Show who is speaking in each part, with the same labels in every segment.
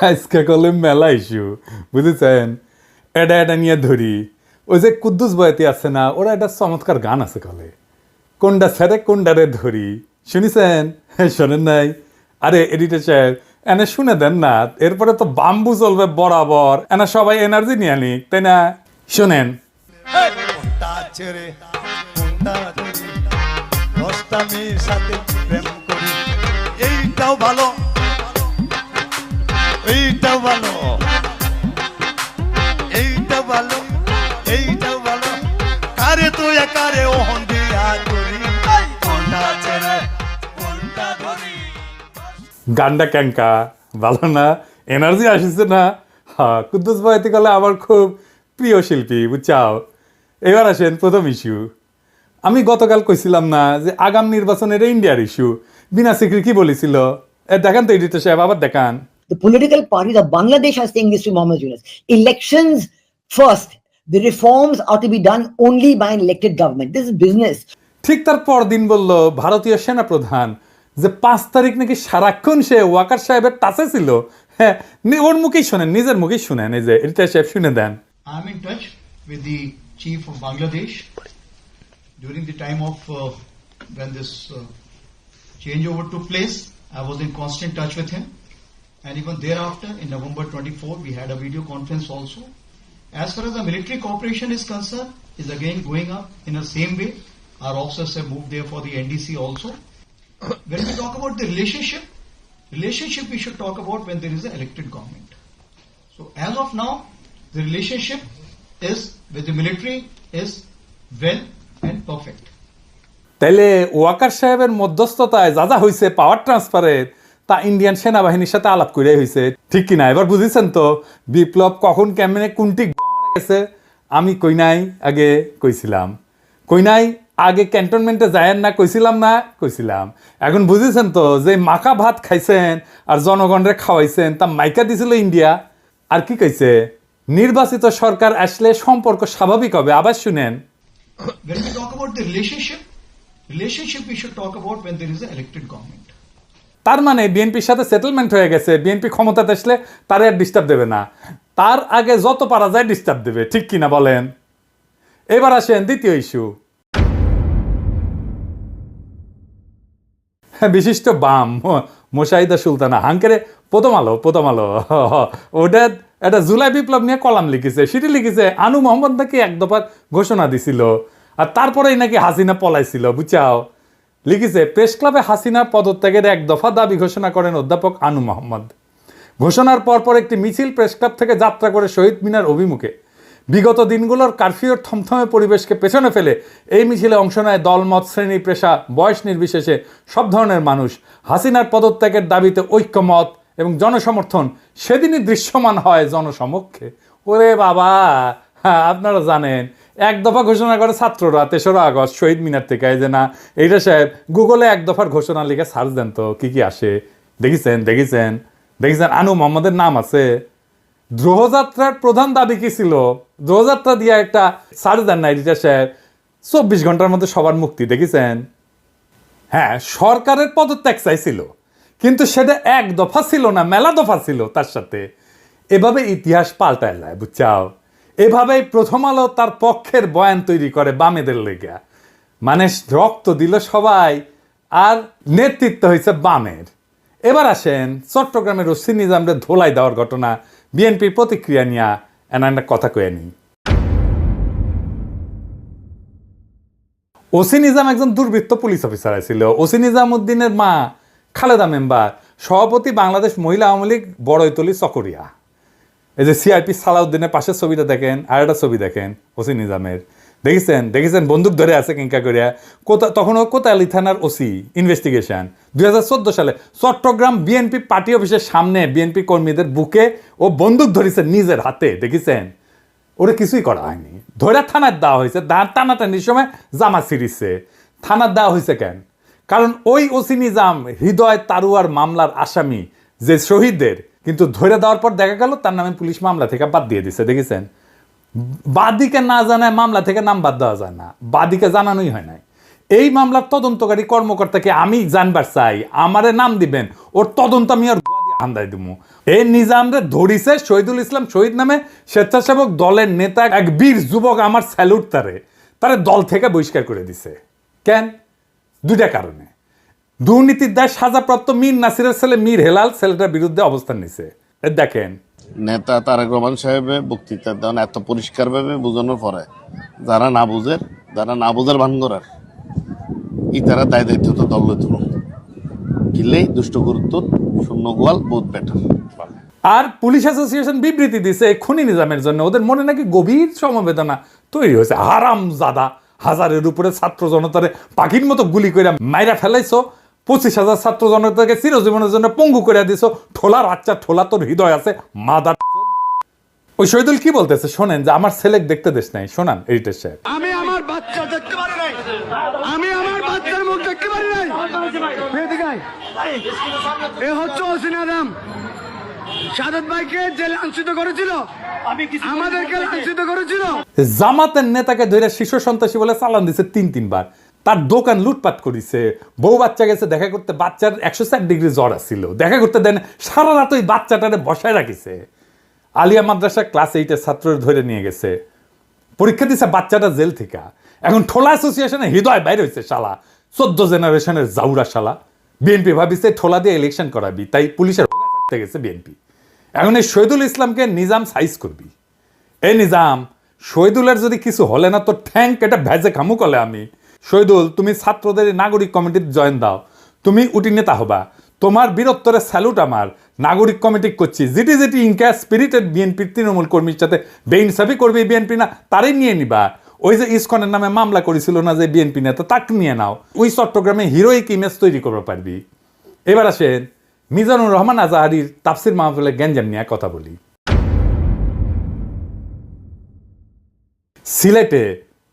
Speaker 1: আজকে কলে মেলা ইস্যু বুঝেছেন। এটা এটা নিয়ে ধরি, ওই যে কুদ্দুস বয়াতি আছে না, ওরা একটা চমৎকার গান আছে কলে, কোনটা ছেড়ে কোনটারে ধরি, শুনিছেন? শোনেন নাই? আরে এডিটর সাহেব এনে শুনে দেন না, এরপরে তো বাম্বু চলবে বরাবর, এনা সবাই এনার্জি নিয়ে নিক, তাই না? শোনেন।
Speaker 2: কোনটা ছেড়ে কোনটা ধরি, 10টা মেয়ের সাথে প্রেম করি, এইটাও ভালো এইটাও ভালো এইটাও ভালো এইটাও ভালো, কারে তুই কারে ওহন দিয়া করি, কোনটা ছেড়ে কোনটা ধরি।
Speaker 1: গানটা ক্যাঙ্কা ভালো না? এনার্জি আসিছে না? হ্যাঁ, কুদ্দুস বয়াতি কলে আমার খুব প্রিয় শিল্পী, বুঝছাও। এবার আসেন প্রথম ইস্যু। আমি গতকাল কইছিলাম না যে আগাম নির্বাচনের ইন্ডিয়ার ইস্যু, বিনা সিকরি কি বলেছিল? দেখান তো এডিটর সাহেব, আবার দেখান।
Speaker 3: The political parties of Bangladesh are saying this to Mohammed Yunus. Elections first. The reforms are to be done only by an elected government. This is business.
Speaker 1: ঠিক তার পরদিন বলল ভারতীয় সেনাপ্রধান যে 5 তারিখ নাকি সারাক্ষণ সে ওয়াকার সাহেবের টাচে ছিল। হ্যাঁ, ওর মুখেই শোনেন, নিজের মুখেই শুনেন, এই যে এডিটর সাহেব শুনে দেন।
Speaker 4: I'm in touch with the chief of Bangladesh during the time of when this changeover took place. I was in constant touch with him, and even thereafter, in November 24, we had a video conference also. As far as the military cooperation is concerned, is again going up in the same way. Our officers have moved there for the NDC also. When we talk about the relationship we should talk about when there is an elected government. So as of now, the relationship is with the military is well and perfect.
Speaker 1: তাইলে ওয়াকার সাহেবের মধ্যস্থতায় যা যা হয়েছে পাওয়ার ট্রান্সফারের, তা Indian সেনাবাহিনীর সাথে আলাপ করে হয়েছে, ঠিক কিনা? এবার বুঝেছেন তো বিপ্লব কখন কেমনে কোনটি গেছে? আমি কই নাই আগে কইছিলাম, কই নাই আগে ক্যান্টনমেন্টে যায়েন না কইছিলাম না? কইছিলাম। এখন বুঝেছেন তো যে মাখা ভাত খাইছেন আর জনগণরে খাওয়াইছেন, তা মাইকা দিছিল ইন্ডিয়া। আর কি কইছে? নির্বাচিত সরকার আসলে সম্পর্ক স্বাভাবিক হবে। আবার শুনেন।
Speaker 4: When we talk about the relationship we should talk about when there is an elected government.
Speaker 1: তার মানে বিএনপির সাথে সেটেলমেন্ট হয়ে গেছে, বিএনপি ক্ষমতাতে আসলে তার আর ডিস্টার্ব দেবে না, তার আগে যত পারা যায় ডিস্টার্ব দেবে, ঠিক কিনা বলেন? এবার আসেন দ্বিতীয় ইস্যু। বিশিষ্ট বাম মোশাহিদা সুলতানা হাঙ্কেরে প্রথম আলো ওটা একটা জুলাই বিপ্লব নিয়ে কলাম লিখেছে, সেটি লিখেছে আনু মোহাম্মদ নাকি এক দফা ঘোষণা দিছিল, আর তারপরেই নাকি হাসিনা পলাইছিল, বুঝাও। লিখেছে প্রেস ক্লাবে হাসিনার পদত্যাগের এক দফা দাবি ঘোষণা করেন অধ্যাপক আনু মোহাম্মদ। ঘোষণার পরপর একটি মিছিল প্রেস ক্লাব থেকে যাত্রা করে শহীদ মিনার অভিমুখে। বিগত দিনগুলোর কারফিউর থমথমে পরিবেশকে পেছনে ফেলে এই মিছিলে অংশ নেয় দলমত, শ্রেণী, পেশা, বয়স নির্বিশেষে সব ধরনের মানুষ। হাসিনার পদত্যাগের দাবিতে ঐক্যমত এবং জনসমর্থন সেদিনই দৃশ্যমান হয় জনসমক্ষে। ওরে বাবা, হ্যাঁ আপনারা জানেন এক দফা ঘোষণা করে ছাত্ররা 3রা আগস্ট শহীদ মিনার থেকে। এই যে না এইটা সাহেব গুগলে এক দফার ঘোষণা লিখে সার্চ দেন তো কি কি আসে। দেখেছেন আনু মোহাম্মদের নাম আছে। দ্রোহযাত্রার প্রধান দাবি কি ছিল? দ্রোহযাত্রা দিয়ে একটা সার্চ দেন না এডিটর সাহেব, 24 ঘন্টার মধ্যে সবার মুক্তি। দেখেছেন? হ্যাঁ, সরকারের পদত্যাগ চাইছিল, কিন্তু সেটা এক দফা ছিল না, মেলা দফা ছিল তার সাথে। এভাবে ইতিহাস পাল্টায় যায়, বুঝছাও। এভাবেই প্রথম আলো তার পক্ষের বয়ান তৈরি করে বামেদের লেগা, মানে রক্ত দিল সবাই আর নেতৃত্ব হয়েছে বামের। এবার আসেন চট্টগ্রামের ওসি নিজামরে ধোলাই দেওয়ার ঘটনা, বিএনপির প্রতিক্রিয়া নিয়ে একটা কথা কয়ে নি। ওসি নিজাম একজন দুর্বৃত্ত পুলিশ অফিসার ছিল। ওসি নিজামউদ্দিনের মা খালেদা মেম্বার, সভাপতি বাংলাদেশ মহিলা আওয়ামী লীগ বড়ইতলি চকরিয়া। এই যে সিআরপি সালাউদ্দিনের পাশের ছবিটা দেখেন, আর একটা ছবি দেখেন ওসি নিজামের। দেখেছেন বন্দুক ধরে আছে কিংকা করিয়া। তখন ও কোতালি থানার ওসি, ইনভেস্টিগেশন 2014 সালে চট্টগ্রাম বিএনপি পার্টি অফিসের সামনে বিএনপি কর্মীদের বুকে ও বন্দুক ধরেছে নিজের হাতে। দেখেছেন? ওরা কিছুই করা হয়নি, ধরে থানার দেওয়া হয়েছে। টানাটানির সময় জামা ছিঁড়িছে। থানার দেওয়া হয়েছে কেন? কারণ ওই ওসি নিজাম হৃদয় তারুয়ার মামলার আসামি যে শহীদদের, কিন্তু ধরে দেওয়ার পর দেখা গেল তার নামে পুলিশ মামলা থেকে বাদ দিয়ে দিছে। দেখেছেন? বাদীকে না জানায় মামলা থেকে নাম বাদ দেওয়া যায় না, বাদীকে জানানোই হয় নাই। এই মামলার তদন্তকারী কর্মকর্তাকে আমি জানবার চাই, আমারে নাম দিবেন, ওর তদন্ত আমি আর আন্দাই দিমু। এই নিজামরে ধরিছে শহীদুল ইসলাম শহীদ নামে স্বেচ্ছাসেবক দলের নেতা এক বীর যুবক, আমার স্যালুট তারে দল থেকে বহিষ্কার করে দিছে। কেন? দুইটা কারণে। দুর্নীতির দায় সাজাপ্রাপ্ত মীর নাসিরের ছেলে মীর হেলাল ছেলেটার বিরুদ্ধে অবস্থান নিছে। দেখেন
Speaker 5: নেতা তারেক রহমান সাহেবের বক্তৃতা দেন এত পরিষ্কারভাবে বোঝানোর পরে যারা না বুঝের ভান করার তারা দায় দায়িত্ব তো দল তুল কিনলেই দুষ্ট গুরুত্ব শূন্য গোয়াল বহুত বেটার।
Speaker 1: আর পুলিশ অ্যাসোসিয়েশন বিবৃতি দিছে খুনি নিজামের জন্য ওদের মনে নাকি গভীর সমবেদনা তৈরি হয়েছে। হারাম জাদা, হাজারের উপরে ছাত্র জনতারে পাখির মতো গুলি করে মাইরা ফেলাইছো, 25,000 ছাত্র জনতাকে চিরজীবনের জন্য পঙ্গু করে দিছো। ঠোলা বাচ্চা, ঠোলা তোর হৃদয় আছে মাদার। ওই শহীদুল কি বলতেছে শোনেন, যে আমার ছেলে দেখতে দেশ নাই। শোনান এডিটর সাহেব।
Speaker 6: আমি আমার বাচ্চা দেখতে পারি নাই, আমি আমার বাচ্চার মুখ দেখতে পারি নাই। এ হচ্ছে ওসিনারাম সাদত ভাইকে যে লাঞ্ছিত করেছিল, আমাদেরকে লাঞ্ছিত করেছিল।
Speaker 1: জামাতের নেতাকে ধরে শিশু সন্ত্রাসী বলে চালান দিছে 3-3 বার। তার দোকান লুটপাট করেছে। বউ বাচ্চা গেছে দেখা করতে, বাচ্চার 104 ডিগ্রি জ্বর আসছিল, দেখা করতে দেন সারা রাত ওই বাচ্চাটারে বসায় রাখিছে। আলিয়া মাদ্রাসা ক্লাস 8-এর ছাত্র ধরে নিয়ে গেছে, পরীক্ষা দিছে বাচ্চাটা জেল থেকে। এখন ঠোলা অ্যাসোসিয়েশনে হৃদয় বাইরে হয়েছে শালা, 14 জেনারেশনের জাউরা শালা। বিএনপি ভাবিছে ঠোলা দিয়ে ইলেকশন করাবি, তাই পুলিশের গেছে বিএনপি। এখন এই শহীদুল ইসলামকে নিজাম সাইজ করবি। এই নিজাম, শহীদুলের যদি কিছু হলে না তো ঠ্যাঙ্ক এটা ভেজে খামু কলে আমি। শহীদুল, তুমি ছাত্রদের নাগরিক কমিটির জয়েন দাও, তুমি উটি নেতা হবা। তোমার বীরত্বরে স্যালুট আমার। নাগরিক কমিটি করছি, যেটি ইনকা স্পিরিটেড বিএনপির তৃণমূল কর্মীর সাথে বেইনসাফি করবে বিএনপি না তারই নিয়ে নিবা। ওই যে ইসকনের নামে মামলা করেছিল না যে বিএনপি নেতা, তাকে নিয়ে নাও। ওই চট্টগ্রামে হিরোইক ইমেজ তৈরি করতে পারবি। এবার আসেন মিজানুর রহমান আজাহারির তাফসির মাহফিলে গ্যাঞ্জাম নিয়ে কথা বলি। সিলেটে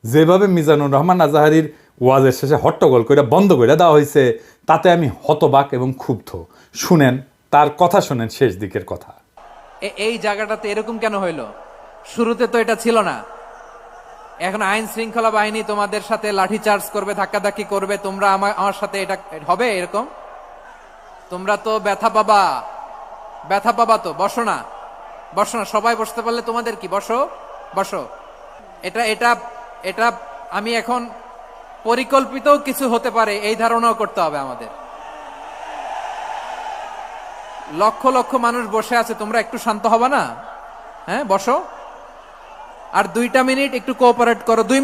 Speaker 1: যেভাবে মিজানুর রহমান আজাহারির ওয়াজের শেষে হট্টগোল করে বন্ধ করে দেওয়া হয়েছে, তাতে আমি হতবাক এবং ক্ষুব্ধ। শুনেন তার কথা, শুনেন শেষ দিকের কথা।
Speaker 7: এই জায়গাটাতে এরকম কেন হইলো? শুরুতে তো এটা ছিল না। এখন আইন শৃঙ্খলা বাহিনী তোমাদের সাথে লাঠি চার্জ করবে, ধাক্কাধাক্কি করবে, তোমরা আমার সাথে এটা হবে এরকম? তোমরা তো ব্যথা পাবা তো। বসো না, সবাই বসতে পারলে তোমাদের কি? বসো। এটা আমি এখন পরিকল্পিত কিছু হতে পারে এই ধারণাও করতে হবে আমাদের। লক্ষ লক্ষ মানুষ বসে আছে, তোমরা একটু শান্ত হবে না? হ্যাঁ, বসো। আর 2 মিনিট একটু কোঅপারেট করো। 2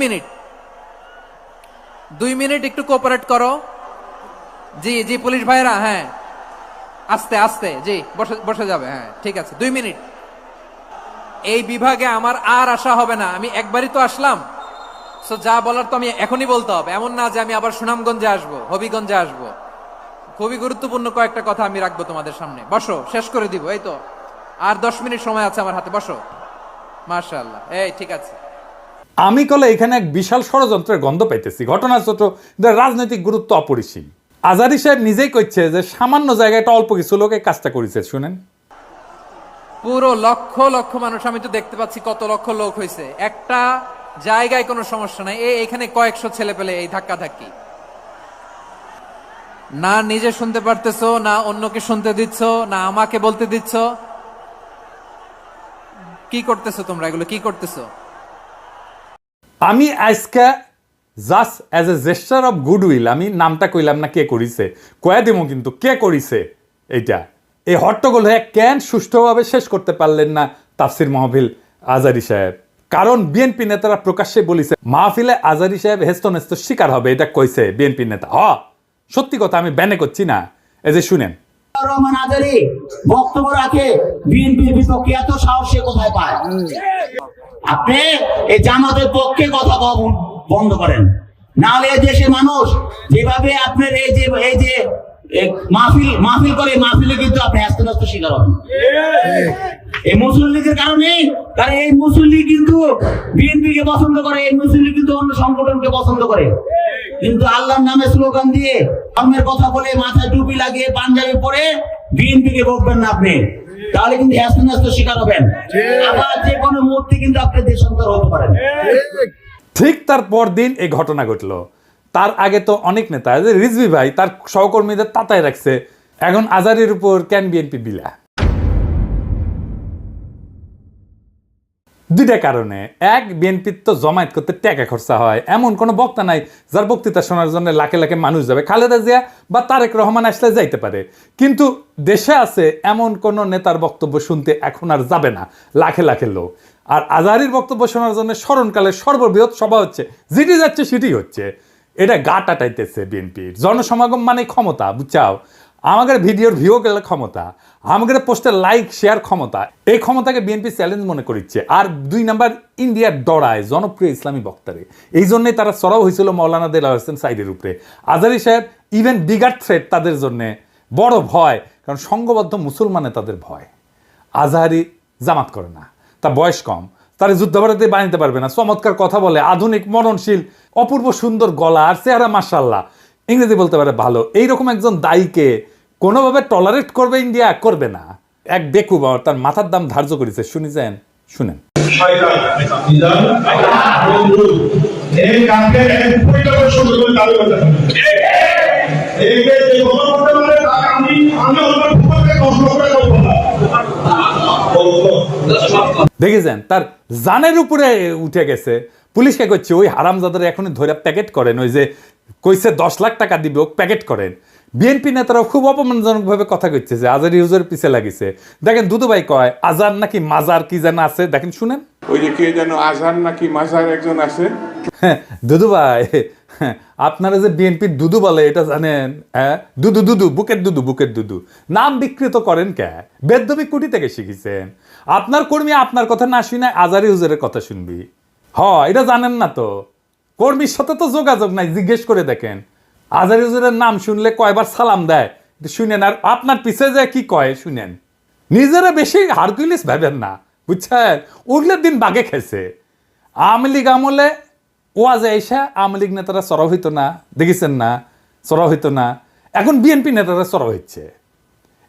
Speaker 7: মিনিট একটু কোঅপারেট করো। জি পুলিশ ভাইরা, হ্যাঁ আস্তে জি বসে যাবে। হ্যাঁ ঠিক আছে, 2 মিনিট। এই বিভাগে আমার আর আসা হবে না, আমি একবারই তো আসলাম। সো যা বলার তো আমি এখনই বলতে হবে, এমন না যে আমি আবার সুনামগঞ্জে আসবো, হবিগঞ্জে আসবো। খুবই গুরুত্বপূর্ণ কয়েকটা কথা আমি রাখবো তোমাদের সামনে। বসো, শেষ করে দিব। এই তো আর 10 মিনিট সময় আছে আমার হাতে। বসো। মাশাআল্লাহ, এই ঠিক আছে।
Speaker 1: আমি কলে এখানে এক বিশাল ষড়যন্ত্রের গন্ধ পাইতেছি। ঘটনা ছোট, রাজনৈতিক গুরুত্ব অপরিসীম। আজারি সাহেব নিজেই কইছে যে সামান্য জায়গায় অল্প কিছু লোক এই কাজটা করেছে। শুনেন,
Speaker 7: পুরো লক্ষ লক্ষ মানুষ, আমি তো দেখতে পাচ্ছি কত লক্ষ লোক হয়েছে। একটা জায়গায় কোনো সমস্যা নাই, এখানে কয়েকশো ছেলে পেলে এই ধাক্কা ধাক্কি। না নিজে শুনতে পারতেছো, না অন্যকে শুনতে দিচ্ছ, না আমাকে বলতে দিচ্ছ। কি করতেছো তোমরা? এগুলো কি করতেছো?
Speaker 1: আমি আজকে just as a gesture of goodwill, আমি নামটা কইলাম না কে করিছে, কয়া দেবো কিন্তু কে করিছে এইটা। এই হট্টগোল হয়ে কেন সুষ্ঠুভাবে শেষ করতে পারলেন না তাফসির মাহফিল আজারি সাহেব? কারণ বিএনপি নেতারা প্রকাশ্যে বলিছে মাহফিলে আজারি সাহেব হেস্তনেস্ত শিকার হবে, এটা কইছে বিএনপি নেতা। সত্যি কথা, আমি ব্যানে করছি না। এই যে শুনেন,
Speaker 8: রহমান আজারি বক্তব্য রাখে বিএনপির বিপক্ষে, এত সাহস সে কোথায় পায়? আপনি এই জামাতের পক্ষে কথা বন্ধ করেন, নাহলে দেশের মানুষ যেভাবে আপনার এই যে মাহফিল করে, মাহফিলে কিন্তু আপনি আস্তে আস্তে শিকার হবেন এই মুসলিম লীগের কারণে। কারণ এই মুসলিম লীগ কিন্তু বিএনপি কে পছন্দ করে, এই মুসলিম লীগ কিন্তু অন্য সংগঠনকে পছন্দ করে। কিন্তু আল্লাহর নামে স্লোগান দিয়ে, ধর্মের কথা বলে, মাথায় টুপি লাগিয়ে, পাঞ্জাবি পরে বিএনপি কে বকবেন না আপনি, তাহলে কিন্তু আস্তে আস্তে শিকার হবেন। আবার যে কোনো মুহূর্তে কিন্তু আপনি দেশান্তর হতে পারেন।
Speaker 1: ঠিক তার পরদিন এই ঘটনা ঘটলো। তার আগে তো অনেক নেতা, রিজভী ভাই তার সহকর্মীদের তাতায় রাখছে এখন আজারির উপর কেন বিএনপি বিলা? দুইটা কারণে। এক, বিএনপির তো জমায়েত করতে টাকা খরচা হয়, এমন কোনো বক্তা নাই যার বক্তৃতা শোনার জন্য লাখে লাখে মানুষ যাবে। খালেদা জিয়া বা তারেক রহমান আসলে যাইতে পারে, কিন্তু দেশে আছে এমন কোন নেতার বক্তব্য শুনতে এখন আর যাবে না লাখে লাখে লোক। আর আজহারীর বক্তব্য শোনার জন্য স্মরণকালের সর্ববৃহৎ সভা হচ্ছে, যেটি যাচ্ছে সেটি হচ্ছে। এটা গা টাটাইতেছে বিএনপির। জনসমাগম মানে ক্ষমতা, বুঝছাও? আমাদের ভিডিওর ভিউ গেলে ক্ষমতা, আমাদের পোস্টের লাইক শেয়ার ক্ষমতা, এই ক্ষমতাকে বিএনপি চ্যালেঞ্জ মনে করছে। আর 2 নাম্বার, ইন্ডিয়ার ডরায় জনপ্রিয় ইসলামী বক্তারে, এই জন্যই তারা চড়াও হয়েছিল মৌলানা দেলাওয়ার হোসেন সাইদের উপরে। আজহারী সাহেব ইভেন বিগার থ্রেট তাদের জন্য, বড় ভয়, কারণ সংঘবদ্ধ মুসলমানে তাদের ভয়। আজহারী জামাত করে না, তার বয়স কম, তারা যুদ্ধাপরাধী বানাইতে পারবে না, চমৎকার কথা বলে, আধুনিক মননশীল, অপূর্ব সুন্দর গলা আর চেহারা মাশাআল্লাহ, ইংরেজি বলতে পারে ভালো। এইরকম একজন দায়ীকে কোনোভাবে টলারেট করবে ইন্ডিয়া? করবে না। এক বেকুব তার মাথার দাম ধার্য করেছে, শুনেছেন? শুনেন। দেখেছেন তার জানের উপরে উঠে গেছে। পুলিশকে করছে ওই হারামজাদার এখনই ধরে প্যাকেট করেন, ওই যে কইছে 10 লাখ টাকা দিবে, ও প্যাকেট করেন। বিএনপি নেতারাও খুব অপমানজনক ভাবে কথা কইছে যে আজহারী হুজুরের পিছে লাগিছে। দেখেন দুদু ভাই কয় আজহার নাকি মাজার কি যেন আছে, দেখেন শুনেন।
Speaker 9: ওই যে কে যেন আজহার নাকি মাজার একজন আছে।
Speaker 1: দুদু ভাই, আপনারা যে বিএনপির দুদু বলে এটা জানেন? হ্যাঁ, দুদু দুদু, বুকের দুদু, বুকের দুদু নাম বিকৃত করেন কে? বেদবি কুটি থেকে শিখেছেন। আপনার কর্মী আপনার কথা না শুনে আজহারী হুজুরের কথা শুনবি? এটা জানেন না তো? কর্মীর সাথে তো যোগাযোগ নাই, জিজ্ঞেস করে দেখেন। আজহারী হুজুরের নাম শুনলে কয়বার সালাম দেয় শুনেন, আর আপনার পিছে যে কি কয় শুনেন। নিজেরা বেশি হারকুলিস ভাবেন না, বুঝছেন? উঠলে দিন বাগে খেয়েছে। আওয়ামী লীগ আমলে ওয়াজে এসে আওয়ামী লীগ নেতারা চড়াও হইতো না, দেখেছেন না? চড়াও হইতো না। এখন বিএনপি নেতারা চড়াও হচ্ছে।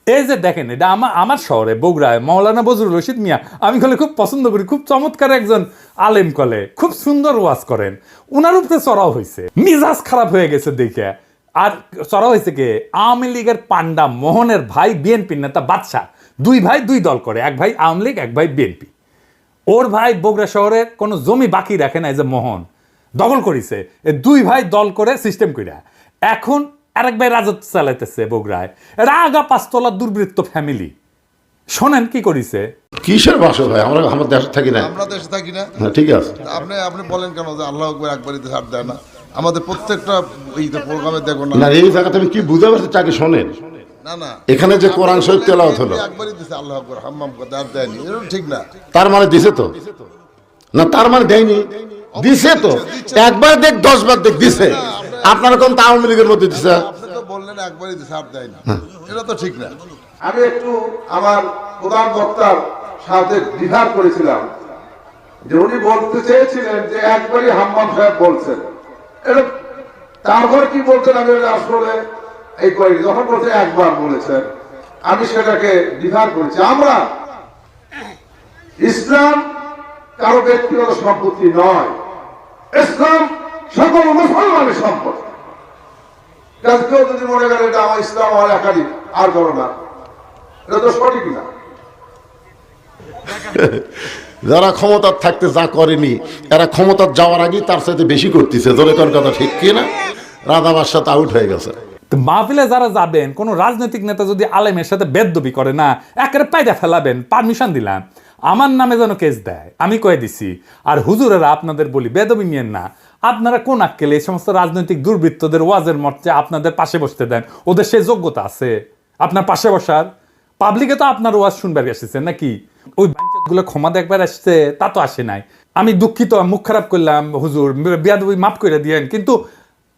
Speaker 1: এই যে দেখেন, এটা আমার শহরে বগুড়ায় মৌলানা বজরুল রশিদ মিয়া, আমি কলে খুব পছন্দ করি, খুব চমৎকার একজন আলেম, কলে খুব সুন্দর ওয়াজ করেন। ওনার উপরে চড়াও হয়েছে, মিজাজ খারাপ হয়ে গেছে দেখে। আর চড়াও হয়েছে কে? আওয়ামী লীগের পান্ডা মোহনের ভাই বিএনপির নেতা বাদশাহ। 2 ভাই 2 দল করে, এক ভাই আওয়ামী লীগ, এক ভাই বিএনপি। ওর ভাই বগুড়া শহরে কোনো জমি বাকি রাখে না, এই যে মোহন দখল করেছে। 2 ভাই দল করে সিস্টেম কইরা এখন আরেক ভাই রাজত্ব চালাইতেছে বগুড়ায়। এরা আগা 5 তলার দুর্বৃত্ত ফ্যামিলি। শোনেন কি করিছে।
Speaker 10: কিসের ভাষা ভাই? আমরা আমার দেশে থাকি না।
Speaker 11: আমরা দেশে থাকি না।
Speaker 10: ঠিক আছে,
Speaker 11: আপনি বলেন কেন যে আল্লাহু আকবার একবারই ছাড় দেয় না? আমাদের প্রত্যেকটা প্রোগ্রামে দেখো না।
Speaker 10: না, এই জায়গাতে আমি কি বুঝতে পারছি তাকে শোনেন।
Speaker 11: না না,
Speaker 10: এখানে যে কোরআন শরীফ তেলাওয়াত হলো,
Speaker 11: একবারই দিছে আল্লাহু আকবার, হাম্মাম কথা আর দেয়নি, এটা ঠিক না।
Speaker 10: তার মানে দিছে তো? না, তার মানে দেয়নি, দিছে তো। একবার দেখ 10 বার দেখ, দিছে। আপনারা কোন আওয়ামী লীগের মধ্যে দিছে?
Speaker 11: আপনি তো বললেন একবারই দিছে আর দেয়নি, এটা তো ঠিক না।
Speaker 9: আমি একটু আমার প্রধান বক্তার সাথে দ্বিধা করেছিলাম যে উনি বলতে চেয়েছিলেন যে একবারই হাম্মাম সাহেব বলছেন, এটা তারপর কি বলছেন আমি আসলে এই করি, যখন বলছে একবার বলেছেন আমি সেটাকে দ্বিধা করেছি। আমরা ইসলাম কারো ব্যক্তিগত সম্পত্তি নয়, ইসলাম সকল মুসলমানের সম্পদ। কেউ যদি মনে করে এটা আমার ইসলাম আমার একাধিক আর করো না, এটা তো সঠিক না।
Speaker 10: যারা ক্ষমতার থাকতে যা করেনি, এরা ক্ষমতার যাওয়ার আগেই তার সাথে বেশি করতেছে। জোরে কোন কথা ঠিক কি না? রাধাবার সাথে আউট হয়ে গেছে।
Speaker 1: মাহফিলে যারা যাবেন, কোন রাজনৈতিক নেতা যদি আলেমের সাথে বেদবি করে না, একেবারে পায়দা ফেলাবেন, পারমিশন দিলাম, আমার নামে যেন কেস দেয়, আমি কয়ে দিছি। আর হুজুরেরা আপনাদের বলি, বেদবি নিয়েন না। আপনারা কোন আক্কেলে এই সমস্ত রাজনৈতিক দুর্বৃত্তদের ওয়াজের মঞ্চে আপনাদের পাশে বসতে দেন? ওদের সেই যোগ্যতা আছে আপনার পাশে বসার? পাবলিকে তো আপনার ওয়াজ শুনবার এসেছেন নাকি? ওই গুলো ক্ষমা দেখবার আসছে, তা তো আসে নাই। আমি দুঃখিত, মুখ খারাপ করলাম, হুজুর বেয়াদবি মাফ করে দিয়েন, কিন্তু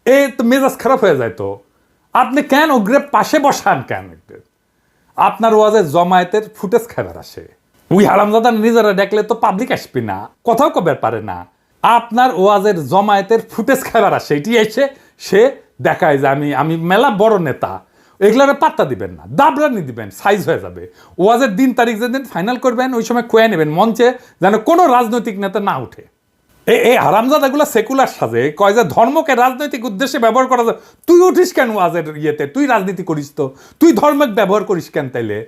Speaker 1: এই তো মেজাজ খারাপ হয়ে যায়। তো আপনি কেন ওগ্রে পাশে বসান কেন? আপনার ওয়াজে জমায়েতের ফুটেজ খাবার আসে, ওই হারামজাদা নিজেরা দেখলে তো পাবলিক আসবে না, কথাও কবার পারে না। আপনার ওয়াজের জমায়েতের ফুটেজ খাবার আসে, এটি এসে সে দেখায় যে আমি মেলা বড় নেতা। এগুলোর পাত্তা দিবেন না, দাবরানি দিবেন, সাইজ হয়ে যাবে। ওয়াজের দিন তারিখ যেদিন ফাইনাল করবেন ওই সময় খোয়া নেবেন মঞ্চে, যেন কোনো রাজনৈতিক নেতা না উঠে। এই হারামজাদাগুলো সেকুলার সাজে কয় যে ধর্মকে রাজনৈতিক উদ্দেশ্যে ব্যবহার করা যায়। তুই উঠিস কেন ওয়াজের ইয়েতে? তুই রাজনীতি করিস তো, তুই ধর্মকে ব্যবহার করিস কেন তাইলে?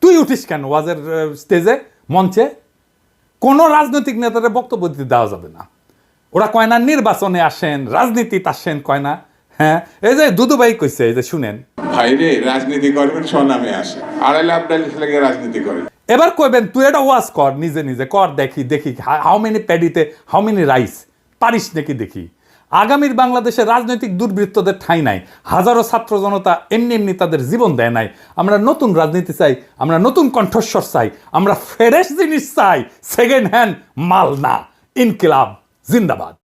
Speaker 1: তুই উঠিস কেন ওয়াজের স্টেজে, মঞ্চে? কোনো রাজনৈতিক নেতাদের বক্তব্য দিতে দেওয়া যাবে না। ওরা কয় না নির্বাচনে আসেন, রাজনীতিতে আসেন, কয় না। হ্যাঁ, এই যে দুদুভাই কইছে, এই যে শুনেন,
Speaker 12: ভাইরে রাজনীতি করবেন স্বনামে আসে, আড়াই লাখ লেগে রাজনীতি করে।
Speaker 1: এবার কইবেন তুই এটা ওয়াজ কর, নিজে নিজে কর, দেখি দেখি হাউ মেনি প্যাডিতে হাউ মেনি রাইস, পারিস নাকি দেখি। আগামীর বাংলাদেশে রাজনৈতিক দুর্বৃত্তদের ঠাঁই নাই। হাজারো ছাত্র জনতা এমনি এমনি তাদের জীবন দেয় নাই। আমরা নতুন রাজনীতি চাই, আমরা নতুন কণ্ঠস্বর চাই, আমরা ফ্রেশ জিনিস চাই, সেকেন্ড হ্যান্ড মাল না। ইনকিলাব জিন্দাবাদ।